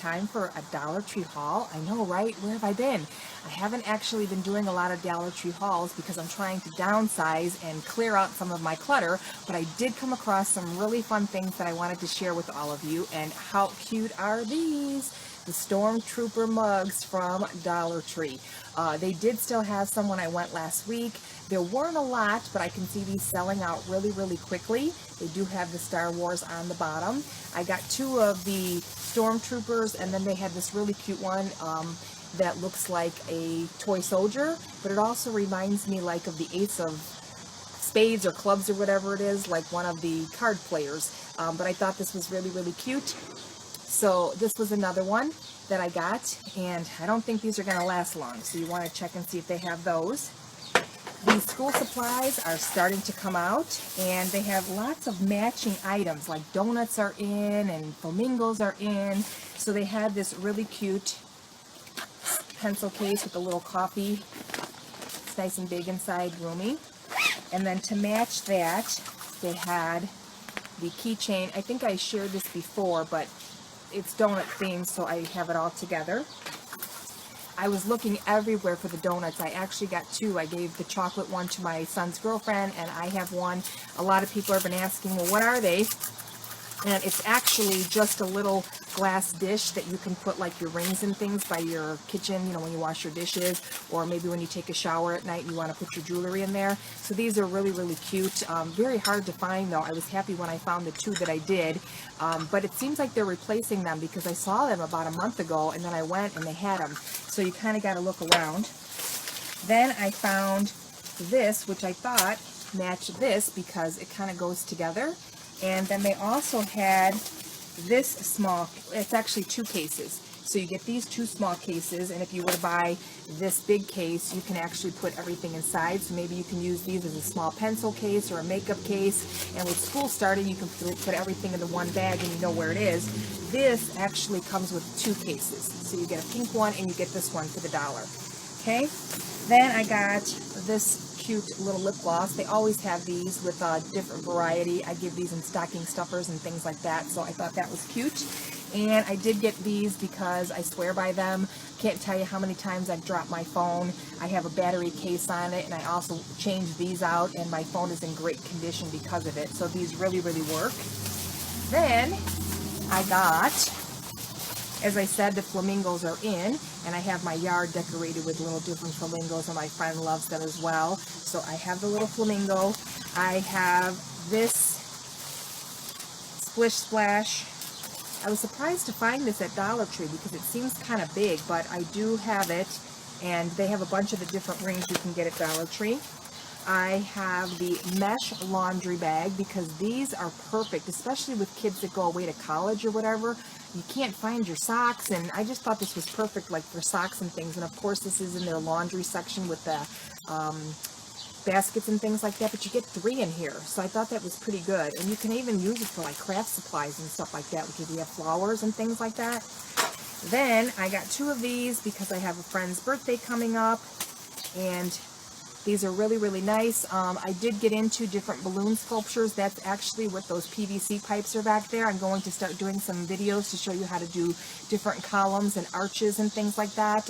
time for a Dollar Tree haul. I know, right? Where have I been? I haven't actually been doing a lot of Dollar Tree hauls because I'm trying to downsize and clear out some of my clutter, but I did come across some really fun things that I wanted to share with all of you. And how cute are these? The Stormtrooper mugs from Dollar Tree. They did still have some when I went last week. There weren't a lot, but I can see these selling out really, really quickly. They do have the Star Wars on the bottom. I got 2 of the Stormtroopers, and then they had this really cute one that looks like a toy soldier, but it also reminds me like of the Ace of Spades or Clubs or whatever it is, like one of the card players. But I thought this was really, really cute. So this was another one that I got, and I don't think these are going to last long, so you want to check and see if they have those. These school supplies are starting to come out, and they have lots of matching items, like donuts are in and flamingos are in. So they had this really cute pencil case with a little coffee. It's nice and big inside, roomy. And then to match that, they had the keychain. I think I shared this before, but it's donut themed, so I have it all together. I was looking everywhere for the donuts. I actually got 2. I gave the chocolate one to my son's girlfriend, and I have one. A lot of people have been asking, well, what are they? And it's actually just a little glass dish that you can put like your rings and things by your kitchen, you know, when you wash your dishes, or maybe when you take a shower at night, you want to put your jewelry in there. So these are really, really cute. Very hard to find though. I was happy when I found the 2 that I did, but it seems like they're replacing them because I saw them about a month ago, and then I went and they had them. So you kind of got to look around. Then I found this, which I thought matched this because it kind of goes together. And then they also had this small, it's actually 2 cases. So you get these 2 small cases, and if you were to buy this big case, you can actually put everything inside. So maybe you can use these as a small pencil case or a makeup case. And with school starting, you can put everything into one bag and you know where it is. This actually comes with 2 cases. So you get a pink one and you get this one for the $1. Okay? Then I got this cute little lip gloss. They always have these with a different variety. I give these in stocking stuffers and things like that, so I thought that was cute. And I did get these because I swear by them. Can't tell you how many times I've dropped my phone. I have a battery case on it, and I also changed these out, and my phone is in great condition because of it. So these really, really work. Then I got, as I said, the flamingos are in, and I have my yard decorated with little different flamingos, and my friend loves them as well. So I have the little flamingo. I have this Splish Splash. I was surprised to find this at Dollar Tree because it seems kind of big, but I do have it, and they have a bunch of the different rings you can get at Dollar Tree. I have the mesh laundry bag because these are perfect, especially with kids that go away to college or whatever. You can't find your socks, and I just thought this was perfect like for socks and things. And of course this is in their laundry section with the baskets and things like that, but you get 3 in here, so I thought that was pretty good. And you can even use it for like craft supplies and stuff like that because you have flowers and things like that. Then I got 2 of these because I have a friend's birthday coming up, and these are really, really nice. I did get into different balloon sculptures. That's actually what those PVC pipes are back there. I'm going to start doing some videos to show you how to do different columns and arches and things like that.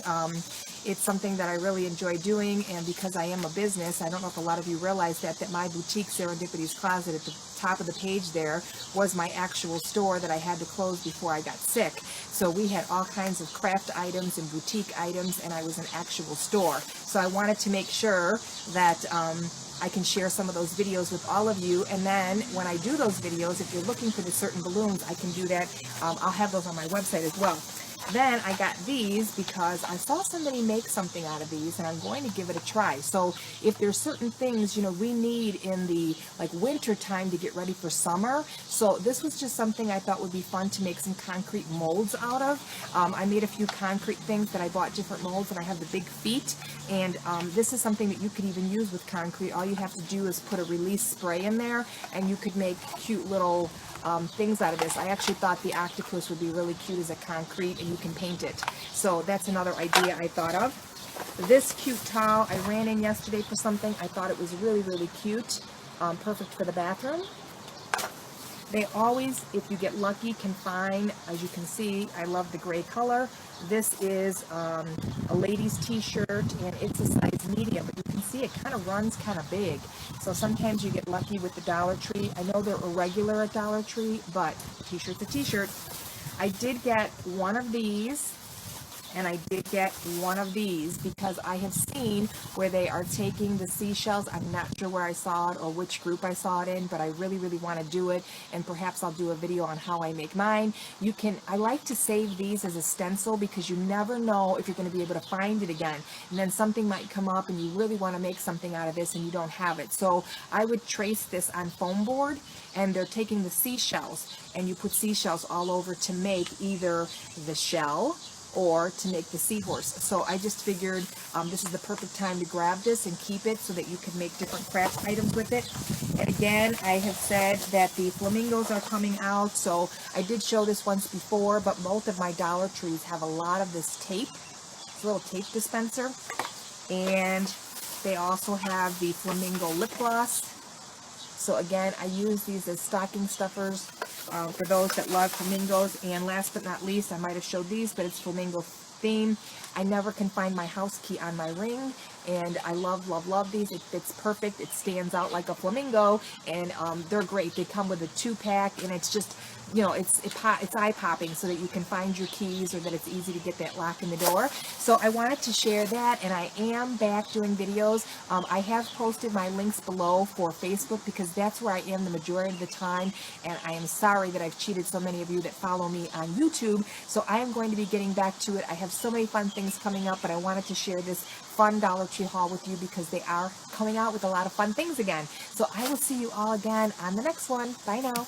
It's something that I really enjoy doing, and because I am a business, I don't know if a lot of you realize that my boutique, Serendipity's Closet, at the top of the page there was my actual store that I had to close before I got sick. So we had all kinds of craft items and boutique items, and I was an actual store. So I wanted to make sure that I can share some of those videos with all of you, and then when I do those videos, if you're looking for the certain balloons, I can do that. I'll have those on my website as well. Then I got these because I saw somebody make something out of these, and I'm going to give it a try. So if there's certain things, you know, we need in the like winter time to get ready for summer. So this was just something I thought would be fun to make some concrete molds out of. I made a few concrete things that I bought different molds, and I have the big feet. And this is something that you could even use with concrete. All you have to do is put a release spray in there, and you could make cute little things out of this. I actually thought the octopus would be really cute as a concrete, and you can paint it. So that's another idea I thought of. This cute towel I ran in yesterday for something. I thought it was really, really cute. Perfect for the bathroom. They always, if you get lucky, can find, as you can see, I love the gray color. This is a ladies t-shirt, and it's a size medium, but you can see it kind of runs kind of big. So sometimes you get lucky with the Dollar Tree. I know they're irregular at Dollar Tree, but t-shirt's a t-shirt. I did get one of these, and I did get one of these because I have seen where they are taking the seashells. I'm not sure where I saw it or which group I saw it in, but I really, really want to do it, and perhaps I'll do a video on how I make mine. I like to save these as a stencil because you never know if you're going to be able to find it again, and then something might come up and you really want to make something out of this and you don't have it. So I would trace this on foam board, and they're taking the seashells, and you put seashells all over to make either the shell or to make the seahorse. So I just figured this is the perfect time to grab this and keep it so that you can make different craft items with it. And again, I have said that the flamingos are coming out, so I did show this once before, but both of my Dollar Trees have a lot of this tape. It's a little tape dispenser. And they also have the flamingo lip gloss. So again, I use these as stocking stuffers for those that love flamingos. And last but not least, I might have showed these, but it's flamingo theme. I never can find my house key on my ring, and I love, love, love these. It fits perfect. It stands out like a flamingo, and they're great. They come with a 2-pack, and it's just, you know, it's eye-popping so that you can find your keys, or that it's easy to get that lock in the door. So I wanted to share that, and I am back doing videos. I have posted my links below for Facebook because that's where I am the majority of the time, and I am sorry that I've cheated so many of you that follow me on YouTube. So I am going to be getting back to it. I have so many fun things coming up, but I wanted to share this fun Dollar Tree haul with you because they are coming out with a lot of fun things again. So I will see you all again on the next one. Bye now.